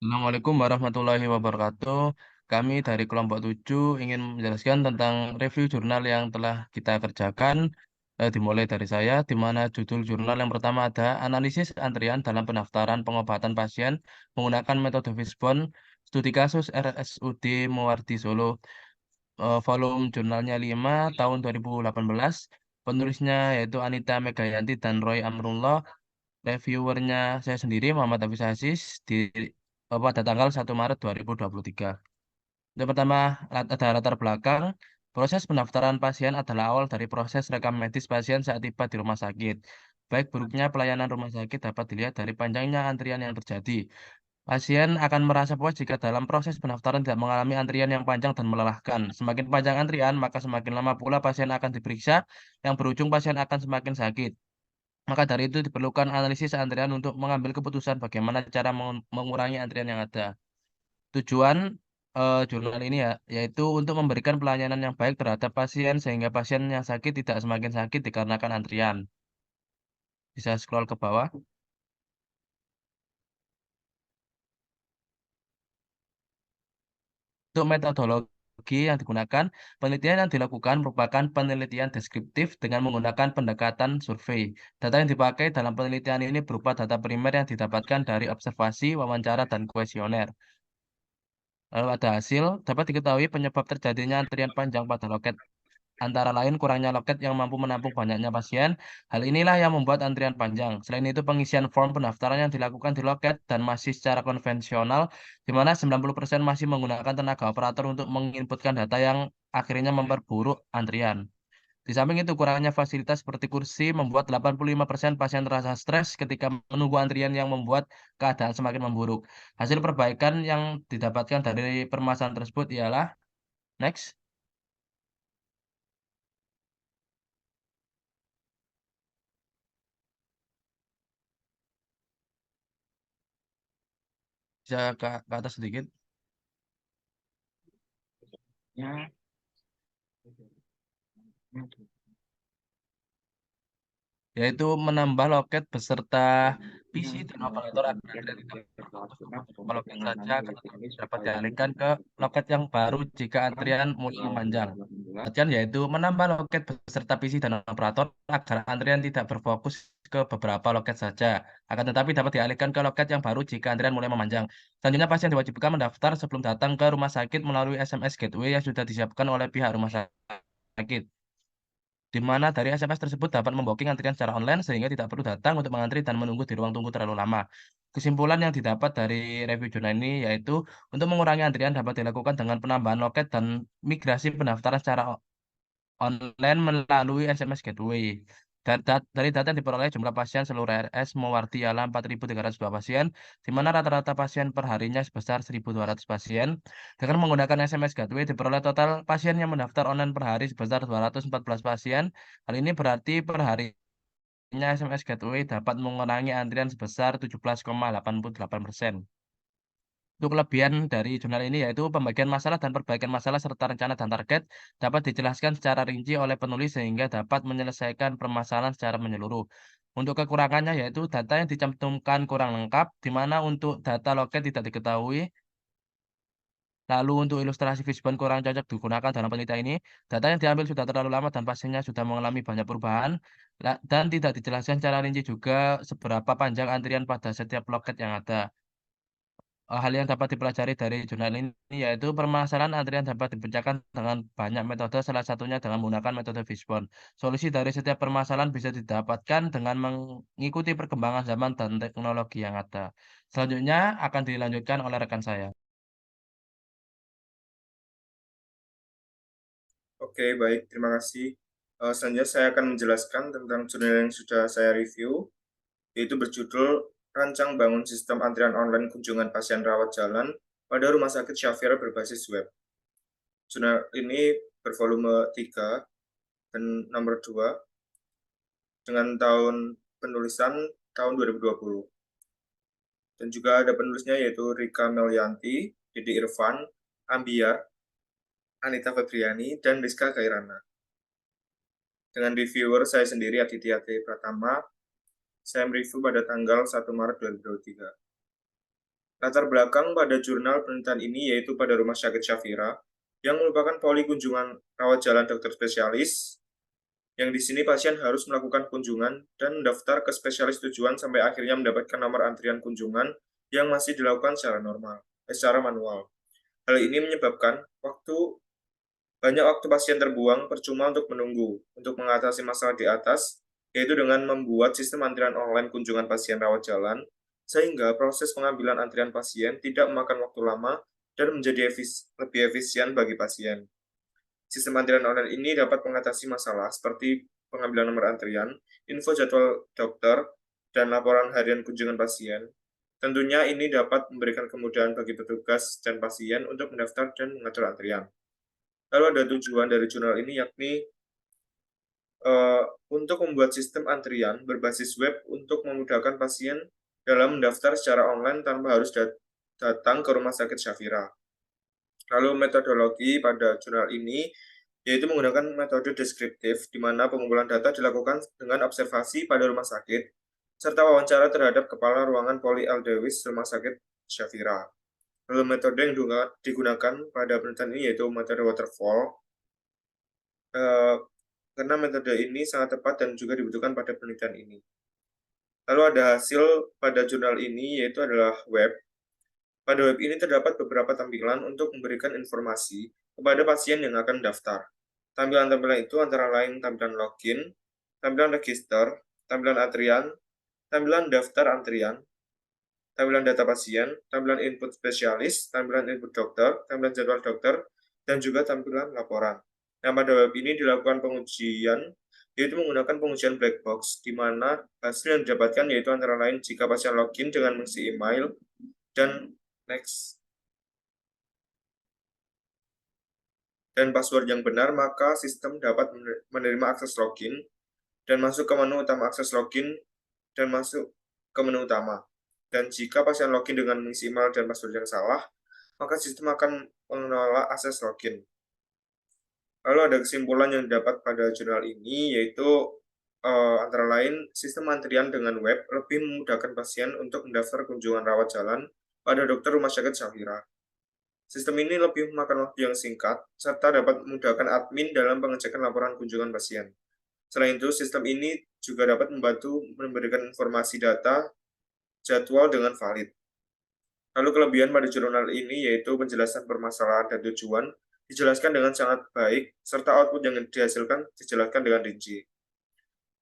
Assalamualaikum warahmatullahi wabarakatuh. Kami dari kelompok 7 ingin menjelaskan tentang review jurnal yang telah kita kerjakan. Dimulai dari saya, di mana judul jurnal yang pertama ada analisis antrian dalam pendaftaran pengobatan pasien menggunakan metode Fishbone, studi kasus RSUD Muwardi Solo, volume jurnalnya 5 tahun 2018. Penulisnya yaitu Anita Megayanti dan Roy Amrullah. Reviewernya saya sendiri Muhammad Hafiz Aziz pada tanggal 1 Maret 2023. Yang pertama, ada latar belakang. Proses pendaftaran pasien adalah awal dari proses rekam medis pasien saat tiba di rumah sakit. Baik buruknya pelayanan rumah sakit dapat dilihat dari panjangnya antrian yang terjadi. Pasien akan merasa puas jika dalam proses pendaftaran tidak mengalami antrian yang panjang dan melelahkan. Semakin panjang antrian, maka semakin lama pula pasien akan diperiksa, yang berujung pasien akan semakin sakit. Maka dari itu diperlukan analisis antrian untuk mengambil keputusan bagaimana cara mengurangi antrian yang ada. Tujuan jurnal ini ya, yaitu untuk memberikan pelayanan yang baik terhadap pasien sehingga pasien yang sakit tidak semakin sakit dikarenakan antrian. Bisa scroll ke bawah. Untuk metodologi yang digunakan, penelitian yang dilakukan merupakan penelitian deskriptif dengan menggunakan pendekatan survei. Data yang dipakai dalam penelitian ini berupa data primer yang didapatkan dari observasi, wawancara, dan kuesioner. Lalu ada hasil, dapat diketahui penyebab terjadinya antrian panjang pada loket. Antara lain kurangnya loket yang mampu menampung banyaknya pasien. Hal inilah yang membuat antrian panjang. Selain itu pengisian form pendaftaran yang dilakukan di loket dan masih secara konvensional, di mana 90% masih menggunakan tenaga operator untuk menginputkan data yang akhirnya memperburuk antrian. Di samping itu, kurangnya fasilitas seperti kursi membuat 85% pasien terasa stres ketika menunggu antrian yang membuat keadaan semakin memburuk. Hasil perbaikan yang didapatkan dari permasalahan tersebut ialah next, bisa ke atas sedikit. Ya. Yaitu menambah loket beserta PC dan operator agar antrian tidak berlangsung beberapa loket saja akan tetapi dapat dialihkan ke loket yang baru jika antrian mulai memanjang. Latihan yaitu menambah loket beserta PC dan operator agar antrian tidak berfokus ke beberapa loket saja, akan tetapi dapat dialihkan ke loket yang baru jika antrian mulai memanjang. Selanjutnya, pasien diwajibkan mendaftar sebelum datang ke rumah sakit melalui SMS gateway yang sudah disiapkan oleh pihak rumah sakit, di mana dari SMS tersebut dapat membooking antrian secara online sehingga tidak perlu datang untuk mengantri dan menunggu di ruang tunggu terlalu lama. Kesimpulan yang didapat dari review jurnal ini yaitu untuk mengurangi antrian dapat dilakukan dengan penambahan loket dan migrasi pendaftaran secara online melalui SMS Gateway. Dari data yang diperoleh jumlah pasien seluruh RS Mewarti ialah 4.302 pasien, di mana rata-rata pasien per harinya sebesar 1.200 pasien. Dengan menggunakan SMS Gateway diperoleh total pasien yang mendaftar online per hari sebesar 214 pasien. Hal ini berarti per harinya SMS Gateway dapat mengurangi antrian sebesar 17,88%. Untuk kelebihan dari jurnal ini yaitu pembagian masalah dan perbaikan masalah serta rencana dan target dapat dijelaskan secara rinci oleh penulis sehingga dapat menyelesaikan permasalahan secara menyeluruh. Untuk kekurangannya yaitu data yang dicantumkan kurang lengkap, di mana untuk data loket tidak diketahui. Lalu untuk ilustrasi Fishbone kurang cocok digunakan dalam penelitian ini, data yang diambil sudah terlalu lama dan pasiennya sudah mengalami banyak perubahan, dan tidak dijelaskan secara rinci juga seberapa panjang antrian pada setiap loket yang ada. Hal yang dapat dipelajari dari jurnal ini yaitu permasalahan antrian dapat dipecahkan dengan banyak metode, salah satunya dengan menggunakan metode Fishbone. Solusi dari setiap permasalahan bisa didapatkan dengan mengikuti perkembangan zaman dan teknologi yang ada. Selanjutnya akan dilanjutkan oleh rekan saya. Oke, baik. Terima kasih. Selanjutnya saya akan menjelaskan tentang jurnal yang sudah saya review, yaitu berjudul Rancang Bangun Sistem Antrian Online Kunjungan Pasien Rawat Jalan pada Rumah Sakit Syafira Berbasis Web. Jurnal ini bervolume 3 dan nomor 2 dengan tahun penulisan tahun 2020. Dan juga ada penulisnya yaitu Rika Melianti, Didi Irfan, Ambiar, Anita Febriani, dan Rizka Kairana. Dengan reviewer saya sendiri Aditya T. Pratama, saya mereview pada tanggal 1 Maret 2023. Latar belakang pada jurnal penelitian ini yaitu pada Rumah Sakit Syafira, yang merupakan poli kunjungan rawat jalan dokter spesialis, yang di sini pasien harus melakukan kunjungan dan mendaftar ke spesialis tujuan sampai akhirnya mendapatkan nomor antrian kunjungan yang masih dilakukan secara manual. Hal ini menyebabkan banyak waktu pasien terbuang percuma untuk menunggu. Untuk mengatasi masalah di atas, yaitu dengan membuat sistem antrian online kunjungan pasien rawat jalan, sehingga proses pengambilan antrian pasien tidak memakan waktu lama dan menjadi lebih efisien bagi pasien. Sistem antrian online ini dapat mengatasi masalah seperti pengambilan nomor antrian, info jadwal dokter, dan laporan harian kunjungan pasien. Tentunya ini dapat memberikan kemudahan bagi petugas dan pasien untuk mendaftar dan mengatur antrian. Lalu ada tujuan dari jurnal ini yakni untuk membuat sistem antrian berbasis web untuk memudahkan pasien dalam mendaftar secara online tanpa harus datang ke Rumah Sakit Syafira. Lalu metodologi pada jurnal ini yaitu menggunakan metode deskriptif, di mana pengumpulan data dilakukan dengan observasi pada rumah sakit, serta wawancara terhadap kepala ruangan Poli L. Dewis Rumah Sakit Syafira. Lalu metode yang digunakan pada penelitian ini yaitu metode waterfall, karena metode ini sangat tepat dan juga dibutuhkan pada penelitian ini. Lalu ada hasil pada jurnal ini yaitu adalah web. Pada web ini terdapat beberapa tampilan untuk memberikan informasi kepada pasien yang akan daftar. Tampilan-tampilan itu antara lain tampilan login, tampilan register, tampilan antrian, tampilan daftar antrian, tampilan data pasien, tampilan input spesialis, tampilan input dokter, tampilan jadwal dokter, dan juga tampilan laporan. Nah, pada web ini dilakukan pengujian, yaitu menggunakan pengujian black box, di mana hasil yang didapatkan yaitu antara lain jika pasien login dengan mengisi email dan next dan password yang benar, maka sistem dapat menerima akses login dan masuk ke menu utama akses login dan masuk ke menu utama. Dan jika pasien login dengan mengisi email dan password yang salah, maka sistem akan menolak akses login. Lalu ada kesimpulan yang didapat pada jurnal ini, yaitu antara lain sistem antrian dengan web lebih memudahkan pasien untuk mendaftar kunjungan rawat jalan pada dokter Rumah Sakit Syafira. Sistem ini lebih memakan waktu yang singkat, serta dapat memudahkan admin dalam pengecekan laporan kunjungan pasien. Selain itu, sistem ini juga dapat membantu memberikan informasi data jadwal dengan valid. Lalu kelebihan pada jurnal ini yaitu penjelasan permasalahan dan tujuan dijelaskan dengan sangat baik, serta output yang dihasilkan dijelaskan dengan rinci.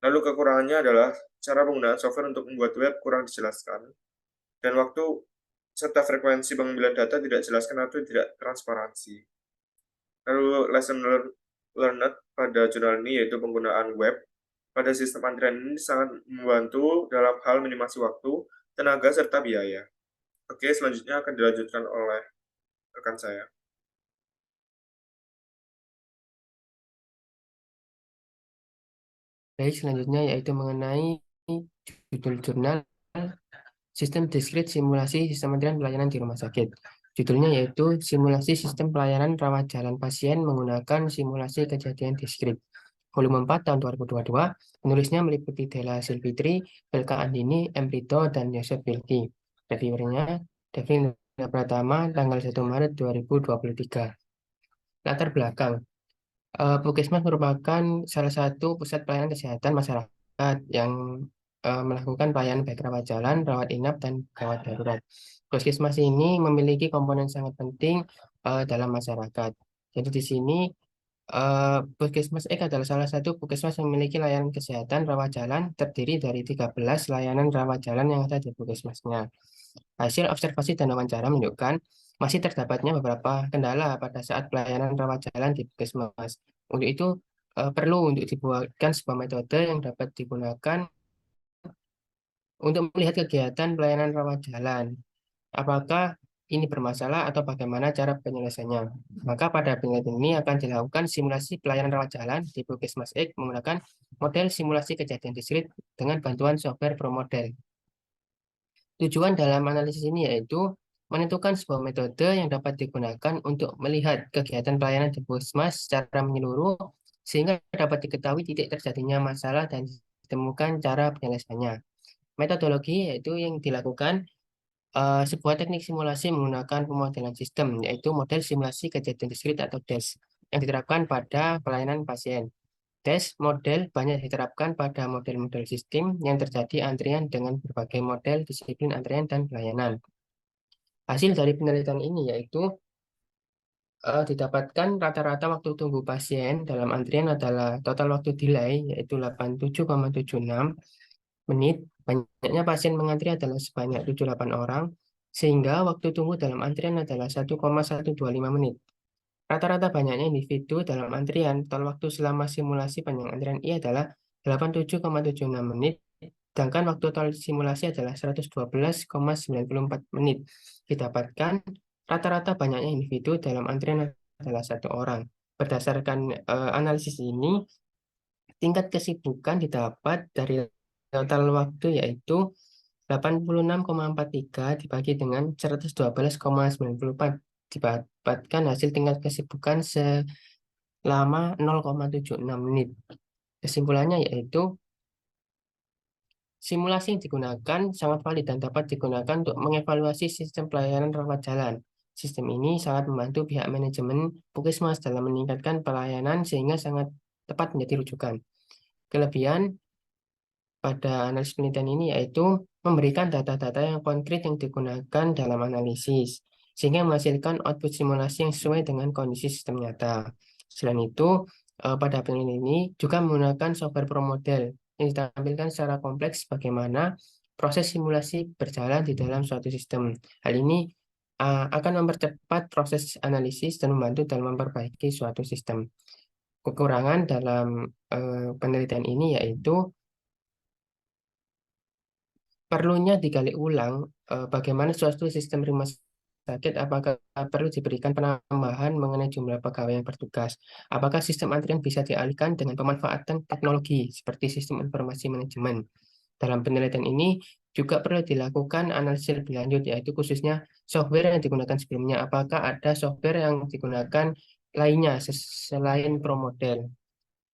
Lalu kekurangannya adalah cara penggunaan software untuk membuat web kurang dijelaskan, dan waktu serta frekuensi pengambilan data tidak jelaskan atau tidak transparansi. Lalu lesson learned pada jurnal ini yaitu penggunaan web pada sistem antrian ini sangat membantu dalam hal minimasi waktu, tenaga, serta biaya. Oke, selanjutnya akan dilanjutkan oleh rekan saya. Baik, selanjutnya yaitu mengenai judul jurnal Sistem Diskrit Simulasi Sistem Antrian Pelayanan di Rumah Sakit. Judulnya yaitu Simulasi Sistem Pelayanan Rawat Jalan Pasien Menggunakan Simulasi Kejadian Diskrit. Volume 4 tahun 2022, penulisnya meliputi Della Silvitri, Belka Andini, M. Rito, dan Yosef Wilki. Reviewernya, Devin Pratama, tanggal 1 Maret 2023. Latar belakang. Puskesmas merupakan salah satu pusat pelayanan kesehatan masyarakat yang melakukan pelayanan baik rawat jalan, rawat inap, dan gawat darurat. Puskesmas ini memiliki komponen sangat penting dalam masyarakat. Jadi di sini Puskesmas X adalah salah satu puskesmas yang memiliki layanan kesehatan rawat jalan terdiri dari 13 layanan rawat jalan yang ada di puskesmasnya. Hasil observasi dan wawancara menunjukkan masih terdapatnya beberapa kendala pada saat pelayanan rawat jalan di puskesmas. Untuk itu, perlu untuk dibuatkan sebuah metode yang dapat digunakan untuk melihat kegiatan pelayanan rawat jalan. Apakah ini bermasalah atau bagaimana cara penyelesaiannya? Maka pada penelitian ini akan dilakukan simulasi pelayanan rawat jalan di Puskesmas X menggunakan model simulasi kejadian diskrit dengan bantuan software ProModel. Tujuan dalam analisis ini yaitu menentukan sebuah metode yang dapat digunakan untuk melihat kegiatan pelayanan di Puskesmas secara menyeluruh sehingga dapat diketahui titik terjadinya masalah dan ditemukan cara penyelesaiannya. Metodologi yaitu yang dilakukan sebuah teknik simulasi menggunakan pemodelan sistem, yaitu model simulasi kejadian diskrit atau DES, yang diterapkan pada pelayanan pasien. DES model banyak diterapkan pada model-model sistem yang terjadi antrian dengan berbagai model disiplin antrian dan pelayanan. Hasil dari penelitian ini yaitu didapatkan rata-rata waktu tunggu pasien dalam antrian adalah total waktu delay, yaitu 87,76 menit. Banyaknya pasien mengantri adalah sebanyak 78 orang, sehingga waktu tunggu dalam antrian adalah 1,125 menit. Rata-rata banyaknya individu dalam antrian, total waktu selama simulasi panjang antrian I adalah 87,76 menit, sedangkan waktu total simulasi adalah 112,94 menit. Didapatkan rata-rata banyaknya individu dalam antrian adalah 1 orang. Berdasarkan analisis ini, tingkat kesibukan didapat dari total waktu yaitu 86,43 dibagi dengan 112,94, didapatkan hasil tingkat kesibukan selama 0,76 menit. Kesimpulannya yaitu simulasi yang digunakan sangat valid dan dapat digunakan untuk mengevaluasi sistem pelayanan rawat jalan. Sistem ini sangat membantu pihak manajemen Puskesmas dalam meningkatkan pelayanan sehingga sangat tepat menjadi rujukan. Kelebihan pada analisis penelitian ini yaitu memberikan data-data yang konkret yang digunakan dalam analisis, sehingga menghasilkan output simulasi yang sesuai dengan kondisi sistem nyata. Selain itu, pada penelitian ini juga menggunakan software pro model yang ditampilkan secara kompleks bagaimana proses simulasi berjalan di dalam suatu sistem. Hal ini akan mempercepat proses analisis dan membantu dalam memperbaiki suatu sistem. Kekurangan dalam penelitian ini yaitu perlunya digali ulang bagaimana suatu sistem rumah sakit, apakah perlu diberikan penambahan mengenai jumlah pegawai yang bertugas, apakah sistem antrian bisa dialihkan dengan pemanfaatan teknologi seperti sistem informasi manajemen. Dalam penelitian ini juga perlu dilakukan analisis lebih lanjut, yaitu khususnya software yang digunakan sebelumnya, apakah ada software yang digunakan lainnya selain ProModel.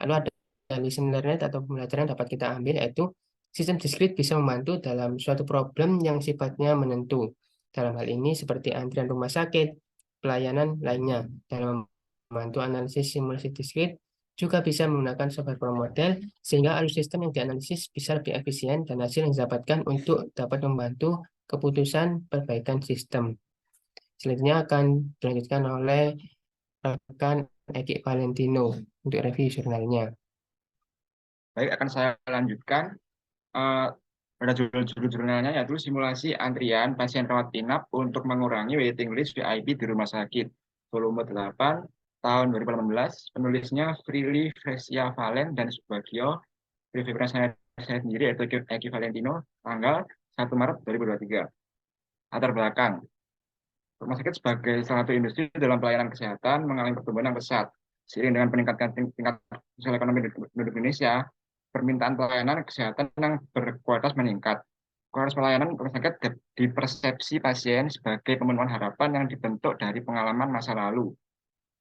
Lalu ada lesson learned atau pembelajaran yang dapat kita ambil, yaitu sistem diskrit bisa membantu dalam suatu problem yang sifatnya menentu. Dalam hal ini seperti antrian rumah sakit, pelayanan lainnya. Dalam membantu analisis simulasi diskrit juga bisa menggunakan software pro model sehingga alur sistem yang dianalisis bisa lebih efisien dan hasil yang didapatkan untuk dapat membantu keputusan perbaikan sistem. Selanjutnya akan dilanjutkan oleh rekan Eki Valentino untuk review jurnalnya. Baik, akan saya lanjutkan pada judul jurnalnya, yaitu simulasi antrian pasien rawat inap untuk mengurangi waiting list VIP di rumah sakit. Volume 8 tahun 2018, penulisnya Prilly Fresia Valen dan Subagio. Referensi saya sendiri yaitu Eki Valentino, tanggal 1 Maret 2023. Latar belakang. Rumah sakit sebagai salah satu industri dalam pelayanan kesehatan mengalami pertumbuhan yang pesat. Seiring dengan peningkatan tingkat sosial ekonomi di Indonesia, permintaan pelayanan kesehatan yang berkualitas meningkat. Kualitas pelayanan rumah sakit dipersepsi pasien sebagai pemenuhan harapan yang dibentuk dari pengalaman masa lalu.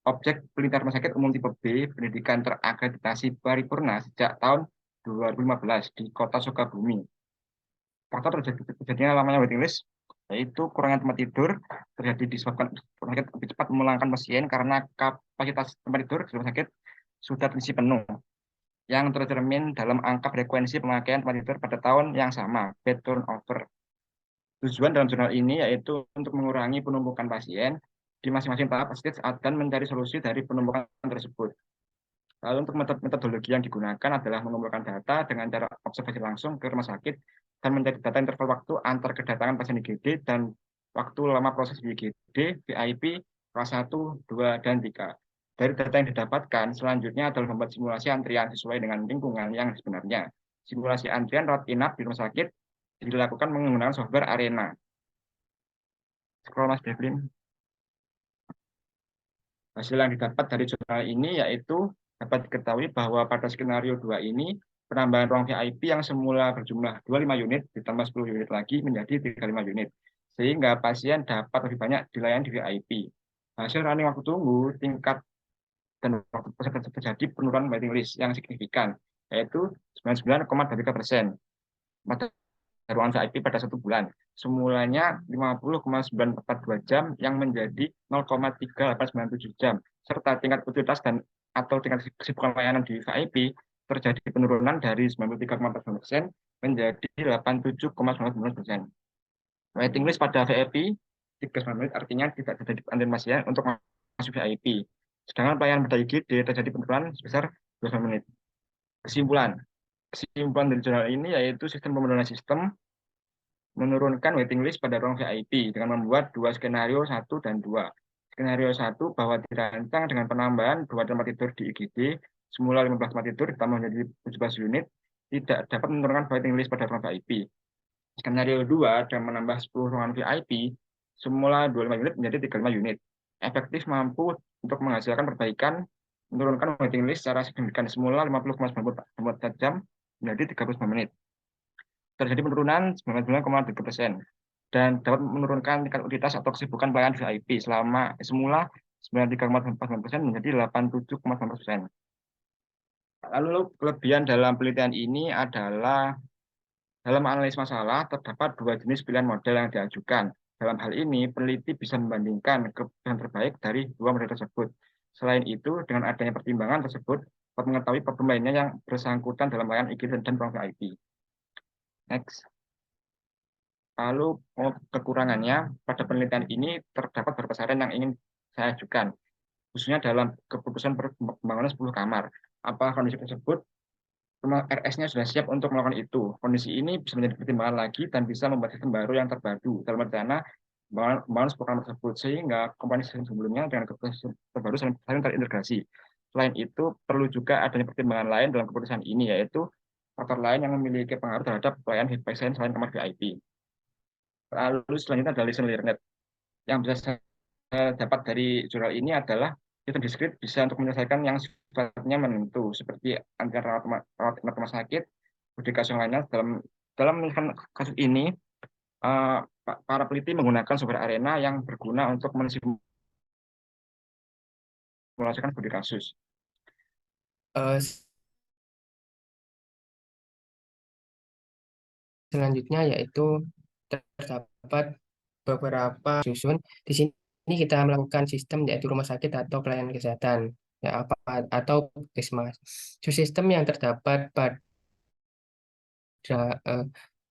Objek penelitian rumah sakit umum tipe B, pendidikan terakreditasi paripurna sejak tahun 2015 di Kota Sukabumi. Faktor terjadinya lamanya waiting list yaitu kurangnya tempat tidur terjadi disebabkan rumah sakit lebih cepat memulangkan pasien karena kapasitas tempat tidur di rumah sakit sudah terisi penuh, yang tercermin dalam angka frekuensi pemakaian tempat tidur pada tahun yang sama, bed turnover. Tujuan dalam jurnal ini yaitu untuk mengurangi penumpukan pasien di masing-masing tahap stage dan mencari solusi dari penumpukan tersebut. Lalu untuk metodologi yang digunakan adalah mengumpulkan data dengan cara observasi langsung ke rumah sakit dan mencari data interval waktu antar kedatangan pasien IGD dan waktu lama proses di IGD, VIP, kelas 1, 2, dan 3. Dari data yang didapatkan, selanjutnya adalah membuat simulasi antrian sesuai dengan lingkungan yang sebenarnya. Simulasi antrian rawat inap di rumah sakit dilakukan menggunakan software Arena. Scroll Mas Devlin. Hasil yang didapat dari jurnal ini yaitu dapat diketahui bahwa pada skenario 2 ini, penambahan ruang VIP yang semula berjumlah 25 unit ditambah 10 unit lagi menjadi 35 unit, sehingga pasien dapat lebih banyak dilayani di VIP. Hasil running waktu tunggu, tingkat dan waktu proses terjadi penurunan waiting list yang signifikan, yaitu 99,23%. ruangan VIP pada 1 bulan. Semulanya 50,942 jam yang menjadi 0,3897 jam. Serta tingkat utilitas dan atau tingkat kesibukan layanan di VIP terjadi penurunan dari 93,49% menjadi 87,99%. Waiting list pada VIP 39 menit artinya tidak terjadi antrian pasien untuk masuk VIP. Sedangkan pelayanan pada IGD terjadi penurunan sebesar 29 menit. Kesimpulan dari jurnal ini yaitu sistem pemenuhan sistem menurunkan waiting list pada ruang VIP dengan membuat 2 skenario 1 dan 2. Skenario 1 bahwa dirancang dengan penambahan 2 tempat tidur di IGD, semula 15 tempat tidur ditambah menjadi 17 unit, tidak dapat menurunkan waiting list pada ruang VIP. Skenario 2 dengan menambah 10 ruangan VIP, semula 25 unit menjadi 35 unit. Efektif mampu untuk menghasilkan perbaikan, menurunkan waiting list secara signifikan semula 50,94 jam menjadi 39 menit. Terjadi penurunan 99,3% dan dapat menurunkan tingkat utilitas atau kesibukan pelayanan VIP semula 93,49% menjadi 87,9%. Lalu kelebihan dalam penelitian ini adalah dalam analis masalah terdapat 2 jenis pilihan model yang diajukan. Dalam hal ini, peneliti bisa membandingkan kebutuhan terbaik dari 2 model tersebut. Selain itu, dengan adanya pertimbangan tersebut, dapat mengetahui problem lainnya yang bersangkutan dalam layanan IGD dan ruang VIP. Next. Lalu kekurangannya pada penelitian ini terdapat beberapa saran yang ingin saya ajukan, khususnya dalam keputusan pembangunan 10 kamar. Apa kondisi tersebut? RS-nya sudah siap untuk melakukan itu. Kondisi ini bisa menjadi pertimbangan lagi dan bisa membuat sistem baru yang terpadu dalam rencana membangun 10 kamar tersebut, sehingga komponen sistem sebelumnya dengan keputusan terbaru saling terintegrasi. Selain itu, perlu juga adanya pertimbangan lain dalam keputusan ini, yaitu faktor lain yang memiliki pengaruh terhadap pelayanan pasien selain kamar VIP. Lalu selanjutnya adalah lesson learned. Yang bisa saya dapat dari jurnal ini adalah sistem diskrit bisa untuk menyelesaikan yang sifatnya menentu, seperti antrian rawat inap rumah sakit, kasus yang lainnya. Dalam menyelesaikan kasus ini, para peneliti menggunakan software Arena yang berguna untuk mensimulasikan studi kasus. Selanjutnya yaitu terdapat beberapa susun. Di sini kita melakukan sistem yaitu rumah sakit atau pelayanan kesehatan ya atau puskesmas. Sistem yang terdapat pada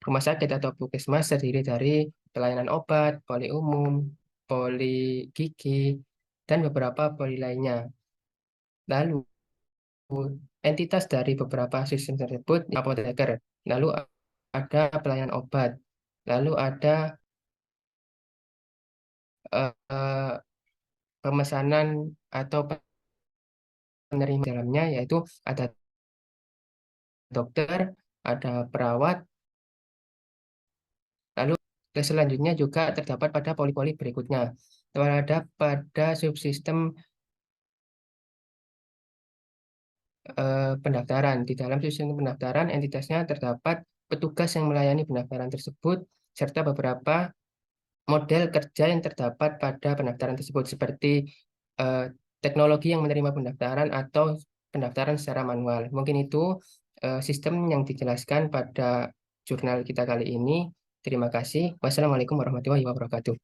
rumah sakit atau puskesmas terdiri dari pelayanan obat, poli umum, poli gigi, dan beberapa poli lainnya. Lalu entitas dari beberapa sistem tersebut apoteker. Lalu ada pelayanan obat. Lalu ada pemesanan atau penerima dalamnya, yaitu ada dokter, ada perawat. Lalu selanjutnya juga terdapat pada poli-poli berikutnya. Terhadap pada subsistem pendaftaran. Di dalam subsistem pendaftaran, entitasnya terdapat petugas yang melayani pendaftaran tersebut, serta beberapa model kerja yang terdapat pada pendaftaran tersebut, seperti teknologi yang menerima pendaftaran atau pendaftaran secara manual. Mungkin itu sistem yang dijelaskan pada jurnal kita kali ini. Terima kasih. Wassalamualaikum warahmatullahi wabarakatuh.